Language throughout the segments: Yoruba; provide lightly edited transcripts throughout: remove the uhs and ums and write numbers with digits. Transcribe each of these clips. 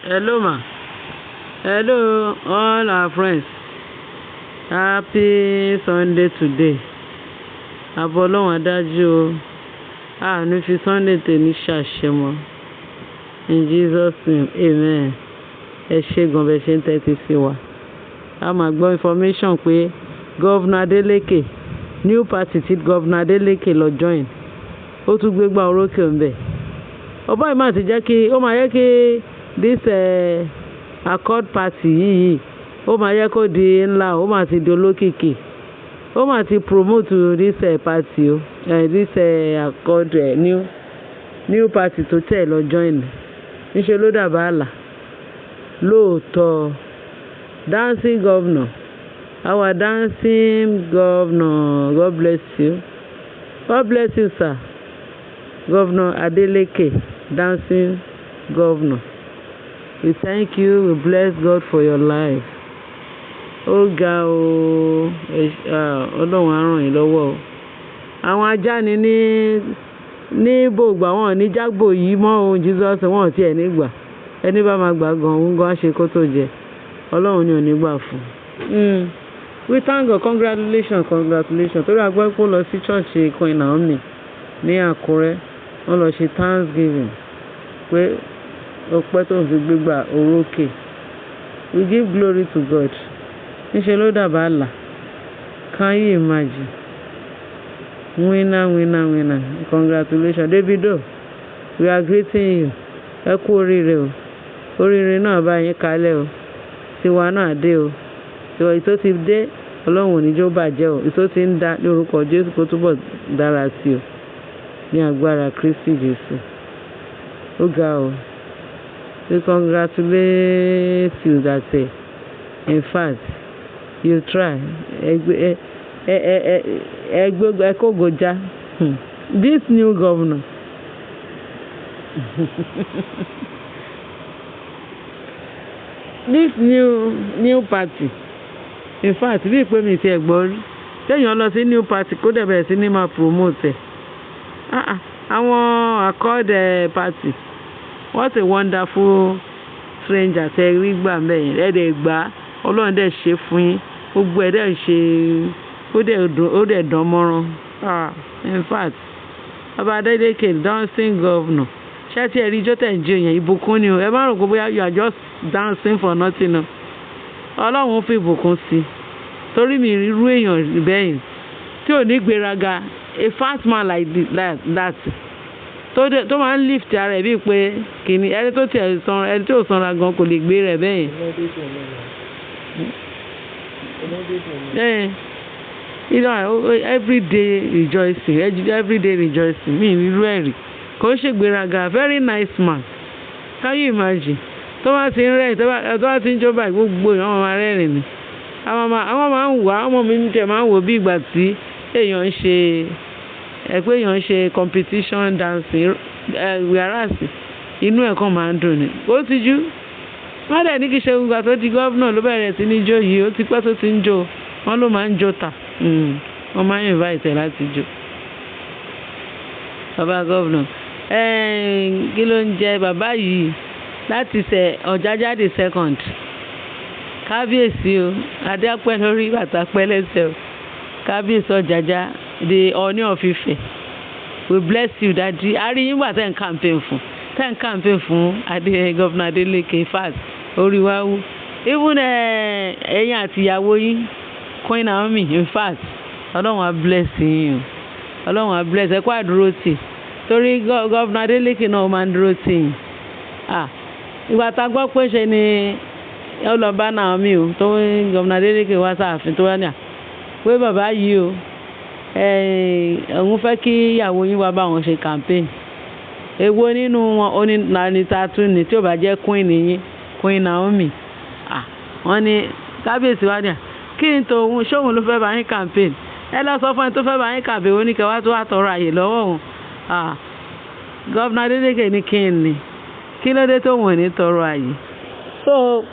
Hello, ma. Hello, all our friends. Happy Sunday today. Àbọ̀ Ọlọ́run adájú o. A ní fi Sunday tèmi ṣàṣemọ. In Jesus' name, amen. Ẹ ṣé gan bẹ́ẹ̀ ṣe ń tẹ́tí sí wa. A máa gbọ́ information pé Governor Adeleke, new party tí Governor Adeleke lọ join. Ó tún gbégbá orókè ńbẹ̀. Ọba yìí máa ti jẹ́ kí ó máa yẹ kí this Accord party yìí ó máa yẹ kó di ńlá, ó máa ti di olókìkí. Ó máa ti promote this party o, this Accord new party tó tẹ̀ lọ join. Níṣẹ́ ló dàbá àlà. Lóòótọ́, dancing governor, our dancing governor, God bless you. God bless you, sir. Governor Adeleke, dancing governor. We thank you, we bless God for your life. Ó ga o, Ọlọ́run á ràn yín lọ́wọ́ o. Àwọn ajá ni ní bògbà wọn ní jágbò yìí mọ́ o, Jesus wọn ti ẹ̀ nígbà. Ẹni bá máa gbà gan, òun gan á ṣe kó tó jẹ. Ọlọ́run ni ò ní gbà fún. We thank God, congratulations. Torí a gbọ́ pé ó lọ sí church Queen Naomi ní Àkúrẹ́. Wọ́n lọ ṣe Thanksgiving pé ọpẹ́ tó ń fi gbégbá orókè. We give glory to God. Níṣẹ́ ló dàbá àlà. Can you imagine? Winner. Congratulations. Davido, we are greeting you. Ẹ kú oríire o. Oríire náà bá yín kalẹ̀ o. Tiwa náà dé o. Tiwa ìtó ti dé, Ọlọ́run ò ní jẹ́ ó bàjẹ́ o. Ìtó ti ń dá ní orúkọ Jésù kó túbọ̀ dára sí o. Ní agbára Kristi Jésù. Ó ga o. We congratulate you that in fact you try. Ẹ kó gojá. This new governor. This new party. In fact, bí ìpè mi ti ẹ̀gbọ́n rí. Téèyàn lọ sí new party kó dẹ̀ bẹ̀rẹ̀ sí ní máa promote ẹ̀. Àwọn Accord party. What a wonderful stranger tẹ rí gbà mẹ́yìn. Ẹ dẹ̀ gbà, Ọlọ́run dẹ̀ ṣe fún yín. Gbogbo ẹ̀ dẹ̀ ṣe, ó dẹ̀ dán mọ́rán. In fact, Baba Adeleke, dancing governor. Ṣé tí ẹ rí ijó tẹ̀ ń jó yẹn, ìbùkún ni o. Ẹ má rò pé bóyá you are just dancing for nothing o. Ọlọ́run fi ìbùkún sí. Torí mi irú èèyàn bẹ́yìn tí ò ní gbéraga, a fat man like that tó máa ń lift ara ẹ̀ bíi pé kìíní ẹni tó tiẹ̀ sanra, ẹni tí ò sanra gan kò lè gbé rẹ̀ bẹ́yìn. Everyday rejoicing, mi irú ẹ̀rí. Kò ṣe gbéraga, very nice man. Can you imagine? Tó bá ti ń rẹ̀, tó bá ti ń jó báyìí, gbogbo èèyàn máa rẹ́rìn ni. Àwọn máa ń wà, ọmọ mi tẹ̀ máa ń wò bí ìgbà tí èèyàn ń ṣe competition dancing, whereas inú ẹ̀ kàn máa ń dùn ni. Ó ti jú. Wọ́n dẹ̀ ní kí ṣe gbogbo tó di gọ́vnà ló bẹ̀rẹ̀ sí ní jó yìí, ó ti pẹ́ tó ti ń jó. Wọ́n ló máa ń jó tà. Wọ́n máa ń invite láti jó. Bàbá gọ́vnà. Kí ló ń jẹ bàbá yìí láti Ọ̀jájá second. Kábíyèsí o, adé apẹ́ lórí bàtà pẹ́ lẹ́sẹ̀ o. Kábíyèsí Ọ̀jájá, the Ọọ̀ni of Ifẹ̀. We bless you, Daddy. A rí yín gbà tẹ́ ń campaign fún Governor Adeleke fast. Orí wa wú. Even ẹ̀yin àti ìyàwó yín, Queen Naomi, in fact, Ọlọ́run á bless yín o. Ọlọ́run á bless ẹ kó àdúró tì. Torí Governor Adeleke náà máa ń dúró tì yín. Ìgbà tá a gbọ́ pé ṣe ni ọlọ́ba Naomi o, tó Governor Adeleke wá sáàfin tó wá ní pé bàbá yìí o, òun fẹ́ kí ìyàwó yín wá bá wọn ṣe campaign. Èwo nínú wọn ó ní nani tatu ni tí ò bá jẹ́ Queen yín, Queen Naomi. Wọ́n ní kábíyèsí wá ní kí n tó òun ṣóhun ló fẹ́ bá yín campaign. Ẹ lọ sọ fún ẹni tó fẹ́ bá yín campaign ó ní kẹwàá tó wà tọrọ àyè lọ́wọ́ òun. Governor Adeleke ní kí n ní. Kí ló dé tó wọ́n ní tọrọ àyè? So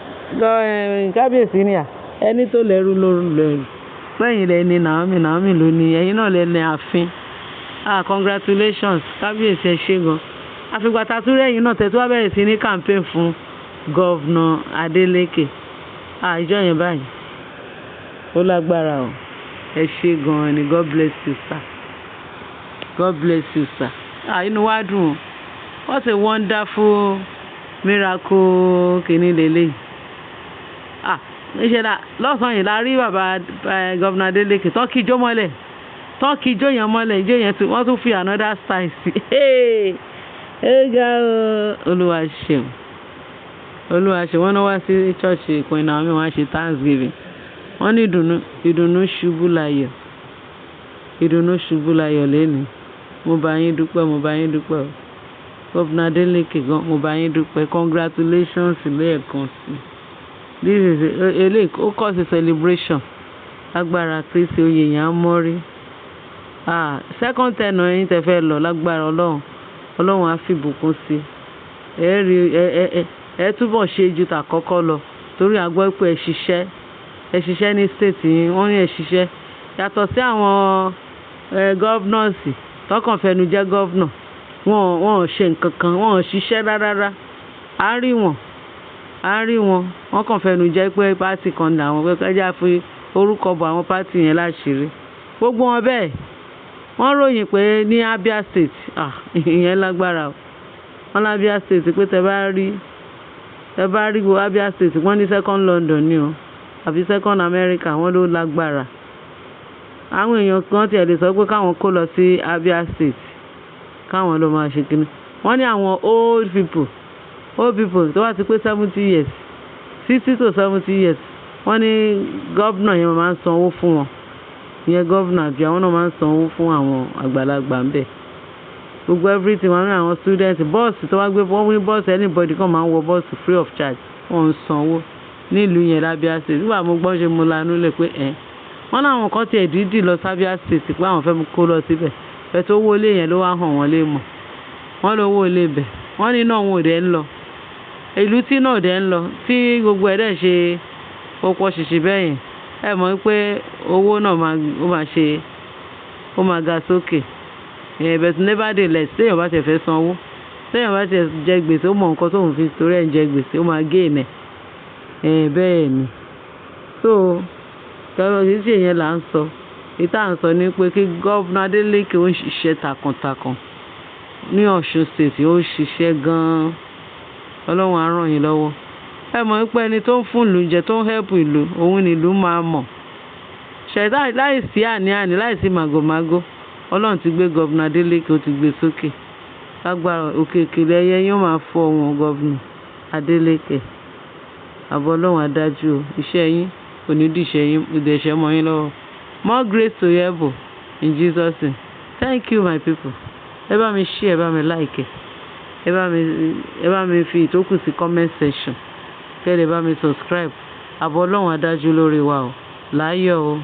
kábíyèsí ni ẹni tó lẹ́rú ló lẹ́rù. Lẹ́yìn rẹ̀ ni Naomi ló ní, ẹ̀yin náà lẹ́ni ààfin. Congratulations, kábíyèsí ẹ ṣé gan. Àfìgbà tá a tún rẹ́yìn náà tẹ̀ tó wá bẹ̀rẹ̀ sí ní campaign fún gọ́vnà Adeleke. Ìjọ yẹn báyìí ó lágbára o. Ẹ ṣé gan-an ni. God bless you sir. God bless you sir. Inú wa dùn o. What a wonderful miracle kìíní lélẹ́yìí. Níṣẹ́ lọ́sàn-án yìí la rí bàbá gọ́vnà Adeleke tó kí ijó mọ́lẹ̀. Tó kí ijó yẹn mọ́lẹ̀. Ijó yẹn wọ́n tún fi another style sí. Ga o. Olúwa ṣeun. Olúwa ṣeun. Wọ́n náà wá sí church Queen Naomi wọ́n á ṣe Thanksgiving. Wọ́n ní ìdùnnú ṣubú láyọ̀. Ìdùnnú ṣubú láyọ̀ lénìí. Mo bá yín dúpẹ́, mo bá yín dúpẹ́ o. Gọ́vnà Adeleke gan, mo bá yín dúpẹ́. Congratulations lẹ́ẹ̀kan sí. This is ó cause a celebration. Lágbára Kristi oyè yẹn á mọ́rí. Second tenor yín tẹ́ fẹ́ lọ lágbára Ọlọ́run. Ọlọ́run á fi ìbùkún sí. Ẹ túbọ̀ ṣe ju tàkọ́kọ́ lọ. Torí a gbọ́ pé ẹ ṣiṣẹ́ ní state yín. Wọ́n ní ẹ ṣiṣẹ́. Yàtọ̀ sí àwọn governors tọkàn fẹnu jẹ́ governor. Wọn ò ṣe nǹkan kan. Wọn ò ṣiṣẹ́ rárá. A rí wọn. Wọ́n kàn fẹnu jẹ́ pé party kan dà wọ́n pé kẹ́jà fi orúkọ bọ àwọn party yẹn láṣìírí. Gbogbo wọn bẹ́ẹ̀. Wọ́n ròyìn pé ní Abia State. Ìyẹn lágbára o. Wọ́n ní Abia State pé tẹ bá rí gbogbo Abia State wọ́n ní second London ni o. Àbí second America wọ́n ló lágbára. Àwọn èèyàn kan tiẹ̀ lè sọ pé káwọn kó lọ sí Abia State. Káwọn ló máa ṣe kíní. Wọ́n ní àwọn old people tó wá ti pé 70 years 60 to 70 years wọ́n ní gọ́vnà yẹn máa ń sanwó fún wọn. Ìyẹn gọ́vnà àbí àwọn náà máa ń sanwó fún àwọn àgbàlagbà ń bẹ̀. Gbogbo everything wọn ní àwọn student bọ́ọ̀sì tó wá gbé wọ́n ní bọ́ọ̀sì anybody kan máa ń wọ bọ́ọ̀sì free of charge. Wọ́n ń sanwó nílùú yẹn l'Abia State. Nígbà mo gbọ́ ṣe mo lanú lẹ̀ pé wọ́n láwọn kan tiẹ̀ dídì lọ sí Abia State pé àwọn fẹ́ kó lọ síbẹ̀. Bẹ̀tẹ̀ owó ilé yẹn ló wá hàn wọ́n lé mọ̀. Wọ́n lówó ilé bẹ̀. Wọ́n ní náà wọn ò dẹ̀ ń lọ. Ìlú tí náà dẹ̀ ń lọ tí gbogbo ẹ̀ dẹ̀ ṣe pọpọ ṣìṣì bẹ́ẹ̀ yẹn. Ẹ mọ̀ pé owó náà ó máa ga sókè. But nevertheless téèyàn bá tẹ̀ fẹ́ sanwó. Téèyàn bá tẹ̀ jẹ gbèsè ó mọ nǹkan tóun fi torí ẹ̀ ń jẹ gbèsè ó máa gain ẹ̀. Bẹ́ẹ̀ ni. So kí ṣe yẹn là ń sọ. Ìta ń sọ ní pé kí gọ́vnà Adeleke ó ń ṣiṣẹ́ takuntakun ní Ọ̀ṣun State. Ó ń ṣiṣẹ́ gan-an. Ọlọ́run á ràn yín lọ́wọ́. Ẹ mọ̀ pé ẹni tó ń fún ìlú jẹ tó ń help ìlú òun ni ìlú máa mọ̀. Ṣẹ̀dá láìsí àní-àní láìsí màgòmágó Ọlọ́run ti gbé gọ́vnà Adeleke ó ti gbé sókè. Lágbára òkèkèrè ẹyẹ yóò máa fọ́ wọn gọ́vnà Adeleke. Àbọ̀ Ọlọ́run á dájú o. Iṣẹ́ yín kò ní dìṣẹ́ mọ́ yín lọ́wọ́. More grace to your elbow in Jesus' name. Thank you my people. Ẹ bá mi share, ẹ bá mi like. Ẹ bá mi fi ìtókù sí comment section. Kẹ́ lè bá mi subscribe. Àbọ̀ Ọlọ́run á dájú lórí wa o. Láyọ̀ o.